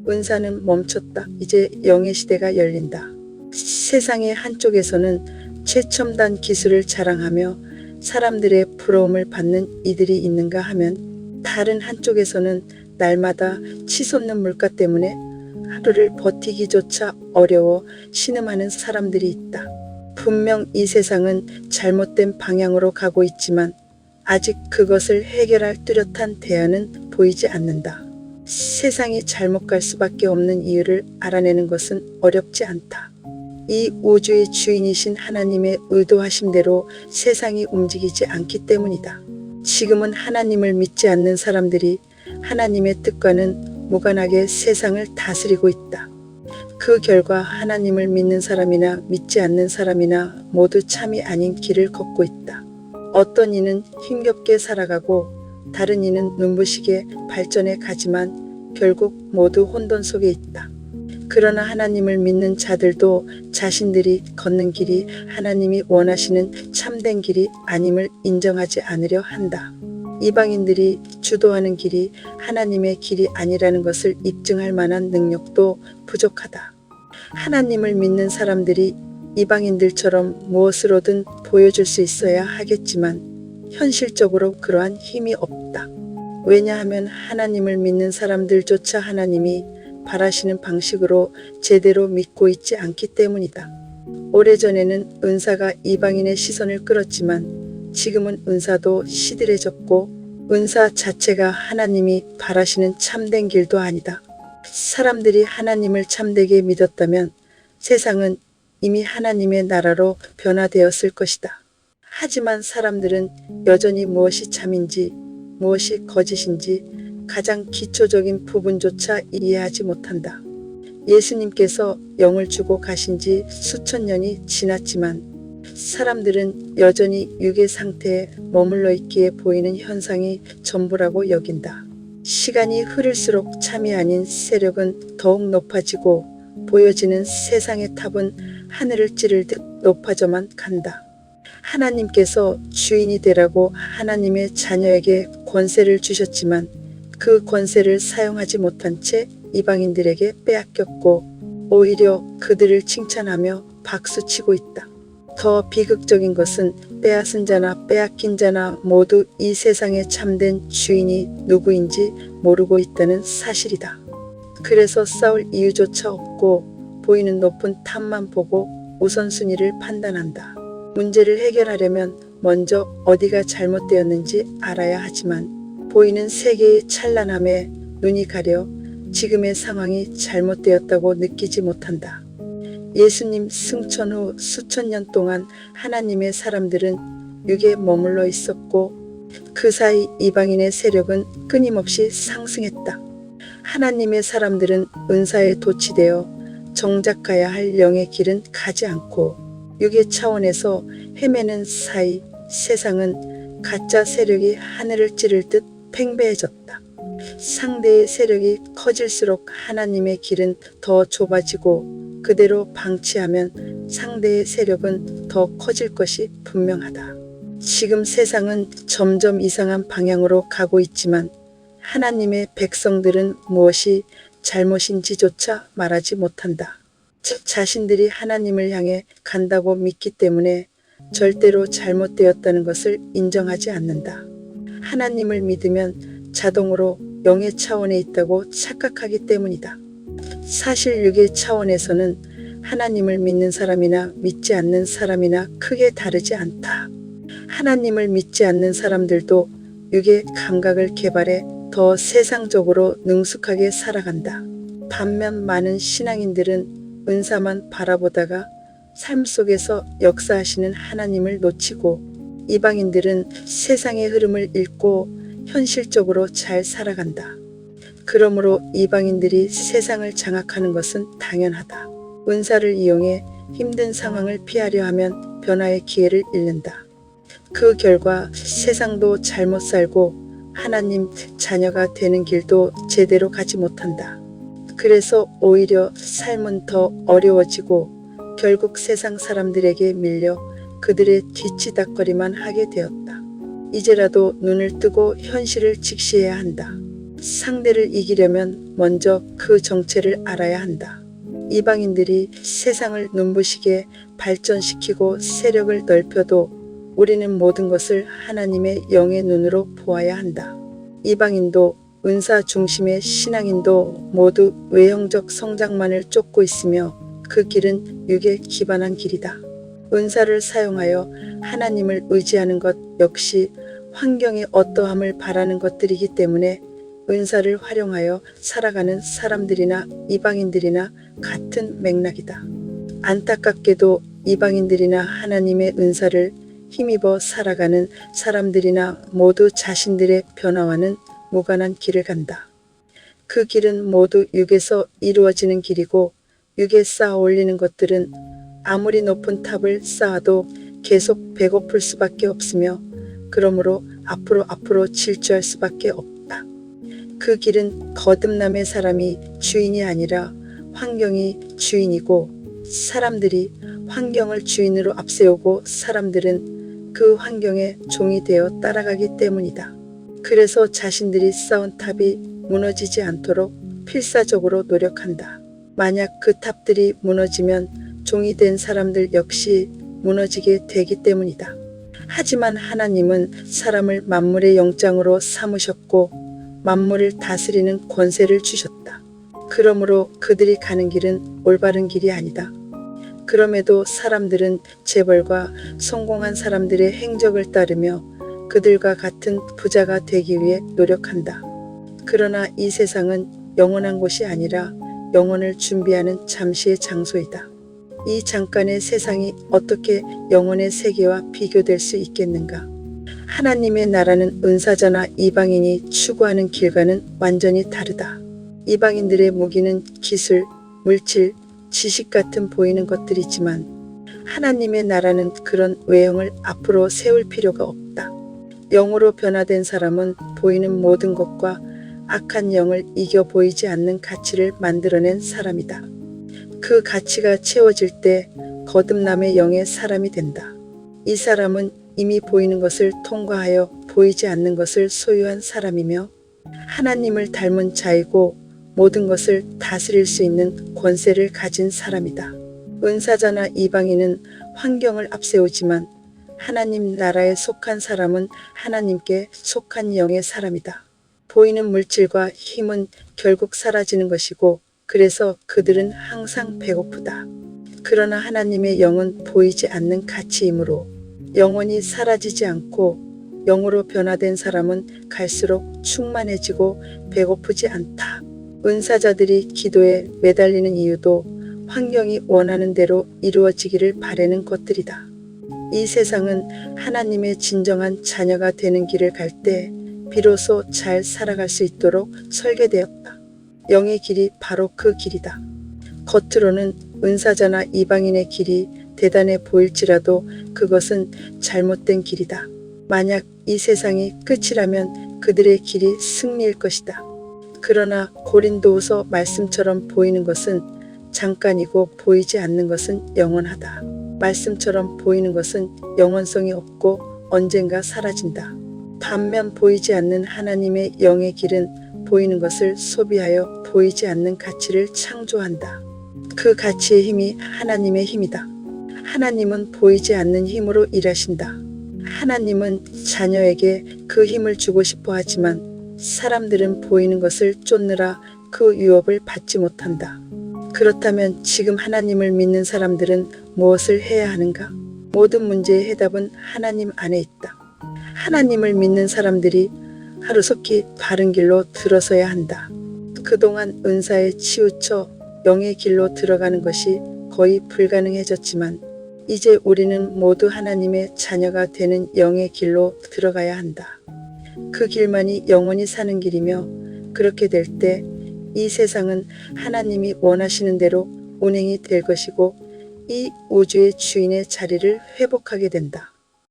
은사는 멈췄다. 이제 영의 시대가 열린다. 세상의 한쪽에서는 최첨단 기술을 자랑하며 사람들의 부러움을 받는 이들이 있는가 하면 다른 한쪽에서는 날마다 치솟는 물가 때문에 하루를 버티기조차 어려워 신음하는 사람들이 있다. 분명 이 세상은 잘못된 방향으로 가고 있지만 아직 그것을 해결할 뚜렷한 대안은 보이지 않는다. 세상이 잘못 갈 수밖에 없는 이유를 알아내는 것은 어렵지 않다. 이 우주의 주인이신 하나님의 의도하심대로 세상이 움직이지 않기 때문이다. 지금은 하나님을 믿지 않는 사람들이 하나님의 뜻과는 무관하게 세상을 다스리고 있다. 그 결과 하나님을 믿는 사람이나 믿지 않는 사람이나 모두 참이 아닌 길을 걷고 있다. 어떤 이는 힘겹게 살아가고 다른 이는 눈부시게 발전해 가지만 결국 모두 혼돈 속에 있다. 그러나 하나님을 믿는 자들도 자신들이 걷는 길이 하나님이 원하시는 참된 길이 아님을 인정하지 않으려 한다. 이방인들이 주도하는 길이 하나님의 길이 아니라는 것을 입증할 만한 능력도 부족하다. 하나님을 믿는 사람들이 이방인들처럼 무엇으로든 보여줄 수 있어야 하겠지만 현실적으로 그러한 힘이 없다. 왜냐하면 하나님을 믿는 사람들조차 하나님이 바라시는 방식으로 제대로 믿고 있지 않기 때문이다. 오래전에는 은사가 이방인의 시선을 끌었지만 지금은 은사도 시들해졌고 은사 자체가 하나님이 바라시는 참된 길도 아니다. 사람들이 하나님을 참되게 믿었다면 세상은 이미 하나님의 나라로 변화되었을 것이다. 하지만 사람들은 여전히 무엇이 참인지 무엇이 거짓인지 가장 기초적인 부분조차 이해하지 못한다. 예수님께서 영을 주고 가신 지 수천 년이 지났지만 사람들은 여전히 육의 상태에 머물러 있기에 보이는 현상이 전부라고 여긴다. 시간이 흐를수록 참이 아닌 세력은 더욱 높아지고 보여지는 세상의 탑은 하늘을 찌를 듯 높아져만 간다. 하나님께서 주인이 되라고 하나님의 자녀에게 권세를 주셨지만 그 권세를 사용하지 못한 채 이방인들에게 빼앗겼고 오히려 그들을 칭찬하며 박수치고 있다. 더 비극적인 것은 빼앗은 자나 빼앗긴 자나 모두 이 세상의 참된 주인이 누구인지 모르고 있다는 사실이다. 그래서 싸울 이유조차 없고 보이는 높은 탑만 보고 우선순위를 판단한다. 문제를 해결하려면 먼저 어디가 잘못되었는지 알아야 하지만 보이는 세계의 찬란함에 눈이 가려 지금의 상황이 잘못되었다고 느끼지 못한다. 예수님 승천 후 수천 년 동안 하나님의 사람들은 육에 머물러 있었고 그 사이 이방인의 세력은 끊임없이 상승했다. 하나님의 사람들은 은사에 도취되어 정작 가야 할 영의 길은 가지 않고 육의 차원에서 헤매는 사이 세상은 가짜 세력이 하늘을 찌를 듯 팽배해졌다. 상대의 세력이 커질수록 하나님의 길은 더 좁아지고 그대로 방치하면 상대의 세력은 더 커질 것이 분명하다. 지금 세상은 점점 이상한 방향으로 가고 있지만 하나님의 백성들은 무엇이 잘못인지조차 말하지 못한다. 자신들이 하나님을 향해 간다고 믿기 때문에 절대로 잘못되었다는 것을 인정하지 않는다. 하나님을 믿으면 자동으로 영의 차원에 있다고 착각하기 때문이다. 사실 육의 차원에서는 하나님을 믿는 사람이나 믿지 않는 사람이나 크게 다르지 않다. 하나님을 믿지 않는 사람들도 육의 감각을 개발해 더 세상적으로 능숙하게 살아간다. 반면 많은 신앙인들은 은사만 바라보다가 삶 속에서 역사하시는 하나님을 놓치고 이방인들은 세상의 흐름을 읽고 현실적으로 잘 살아간다. 그러므로 이방인들이 세상을 장악하는 것은 당연하다. 은사를 이용해 힘든 상황을 피하려 하면 변화의 기회를 잃는다. 그 결과 세상도 잘못 살고 하나님 자녀가 되는 길도 제대로 가지 못한다. 그래서 오히려 삶은 더 어려워지고 결국 세상 사람들에게 밀려 그들의 뒤치다꺼리만 하게 되었다. 이제라도 눈을 뜨고 현실을 직시해야 한다. 상대를 이기려면 먼저 그 정체를 알아야 한다. 이방인들이 세상을 눈부시게 발전시키고 세력을 넓혀도 우리는 모든 것을 하나님의 영의 눈으로 보아야 한다. 이방인도 은사 중심의 신앙인도 모두 외형적 성장만을 쫓고 있으며 그 길은 육에 기반한 길이다. 은사를 사용하여 하나님을 의지하는 것 역시 환경의 어떠함을 바라는 것들이기 때문에 은사를 활용하여 살아가는 사람들이나 이방인들이나 같은 맥락이다. 안타깝게도 이방인들이나 하나님의 은사를 힘입어 살아가는 사람들이나 모두 자신들의 변화와는 무관한 길을 간다. 그 길은 모두 육에서 이루어지는 길이고 육에 쌓아 올리는 것들은 아무리 높은 탑을 쌓아도 계속 배고플 수밖에 없으며 그러므로 앞으로 질주할 수밖에 없다. 그 길은 거듭남의 사람이 주인이 아니라 환경이 주인이고 사람들이 환경을 주인으로 앞세우고 사람들은 그 환경의 종이 되어 따라가기 때문이다. 그래서 자신들이 쌓은 탑이 무너지지 않도록 필사적으로 노력한다. 만약 그 탑들이 무너지면 종이 된 사람들 역시 무너지게 되기 때문이다. 하지만 하나님은 사람을 만물의 영장으로 삼으셨고 만물을 다스리는 권세를 주셨다. 그러므로 그들이 가는 길은 올바른 길이 아니다. 그럼에도 사람들은 재벌과 성공한 사람들의 행적을 따르며 그들과 같은 부자가 되기 위해 노력한다. 그러나 이 세상은 영원한 곳이 아니라 영혼을 준비하는 잠시의 장소이다. 이 잠깐의 세상이 어떻게 영혼의 세계와 비교될 수 있겠는가? 하나님의 나라는 은사자나 이방인이 추구하는 길과는 완전히 다르다. 이방인들의 무기는 기술, 물질, 지식 같은 보이는 것들이지만 하나님의 나라는 그런 외형을 앞으로 세울 필요가 없다. 영으로 변화된 사람은 보이는 모든 것과 악한 영을 이겨 보이지 않는 가치를 만들어낸 사람이다. 그 가치가 채워질 때 거듭남의 영의 사람이 된다. 이 사람은 이미 보이는 것을 통과하여 보이지 않는 것을 소유한 사람이며 하나님을 닮은 자이고 모든 것을 다스릴 수 있는 권세를 가진 사람이다. 은사자나 이방인은 환경을 앞세우지만 하나님 나라에 속한 사람은 하나님께 속한 영의 사람이다. 보이는 물질과 힘은 결국 사라지는 것이고 그래서 그들은 항상 배고프다. 그러나 하나님의 영은 보이지 않는 가치이므로 영원히 사라지지 않고 영으로 변화된 사람은 갈수록 충만해지고 배고프지 않다. 은사자들이 기도에 매달리는 이유도 환경이 원하는 대로 이루어지기를 바라는 것들이다. 이 세상은 하나님의 진정한 자녀가 되는 길을 갈 때 비로소 잘 살아갈 수 있도록 설계되었다. 영의 길이 바로 그 길이다. 겉으로는 은사자나 이방인의 길이 대단해 보일지라도 그것은 잘못된 길이다. 만약 이 세상이 끝이라면 그들의 길이 승리일 것이다. 그러나 고린도후서 말씀처럼 보이는 것은 잠깐이고 보이지 않는 것은 영원하다. 말씀처럼 보이는 것은 영원성이 없고 언젠가 사라진다. 반면 보이지 않는 하나님의 영의 길은 보이는 것을 소비하여 보이지 않는 가치를 창조한다. 그 가치의 힘이 하나님의 힘이다. 하나님은 보이지 않는 힘으로 일하신다. 하나님은 자녀에게 그 힘을 주고 싶어 하지만 사람들은 보이는 것을 쫓느라 그 유업을 받지 못한다. 그렇다면 지금 하나님을 믿는 사람들은 무엇을 해야 하는가? 모든 문제의 해답은 하나님 안에 있다. 하나님을 믿는 사람들이 하루속히 바른 길로 들어서야 한다. 그동안 은사에 치우쳐 영의 길로 들어가는 것이 거의 불가능해졌지만 이제 우리는 모두 하나님의 자녀가 되는 영의 길로 들어가야 한다. 그 길만이 영원히 사는 길이며 그렇게 될 때 이 세상은 하나님이 원하시는 대로 운행이 될 것이고 이 우주의 주인의 자리를 회복하게 된다.